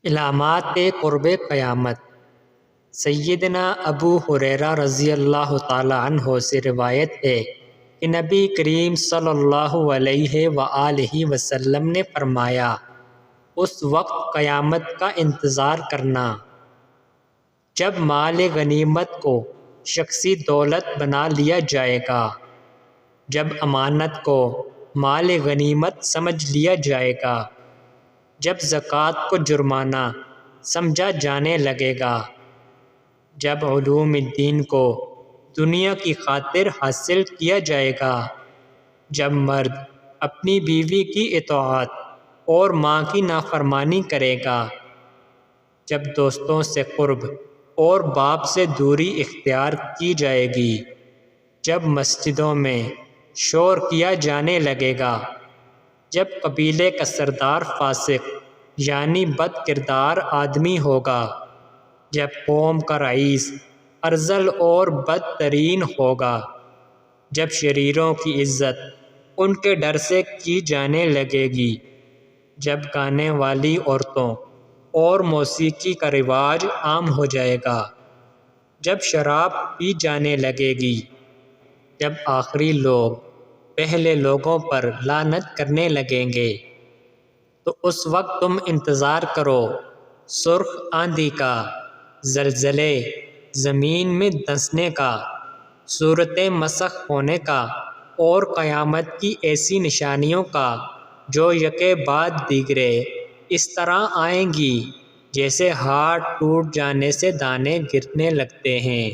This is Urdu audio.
علامات قرب قیامت۔ سیدنا ابو ہریرہ رضی اللہ تعالی عنہ سے روایت ہے کہ نبی کریم صلی اللہ علیہ وآلہ وسلم نے فرمایا، اس وقت قیامت کا انتظار کرنا جب مال غنیمت کو شخصی دولت بنا لیا جائے گا، جب امانت کو مال غنیمت سمجھ لیا جائے گا، جب زکوٰۃ کو جرمانہ سمجھا جانے لگے گا، جب علوم الدین کو دنیا کی خاطر حاصل کیا جائے گا، جب مرد اپنی بیوی کی اطاعت اور ماں کی نافرمانی کرے گا، جب دوستوں سے قرب اور باپ سے دوری اختیار کی جائے گی، جب مسجدوں میں شور کیا جانے لگے گا، جب قبیلے کا سردار فاسق یعنی بد کردار آدمی ہوگا، جب قوم کا رئیس ارذل اور بدترین ہوگا، جب شریروں کی عزت ان کے ڈر سے کی جانے لگے گی، جب گانے والی عورتوں اور موسیقی کا رواج عام ہو جائے گا، جب شراب پی جانے لگے گی، جب آخری لوگ پہلے لوگوں پر لعنت کرنے لگیں گے، تو اس وقت تم انتظار کرو سرخ آندھی کا، زلزلے، زمین میں دھنسنے کا، صورتیں مسخ ہونے کا اور قیامت کی ایسی نشانیوں کا جو یکے بعد دیگرے اس طرح آئیں گی جیسے ہاتھ ٹوٹ جانے سے دانے گرنے لگتے ہیں۔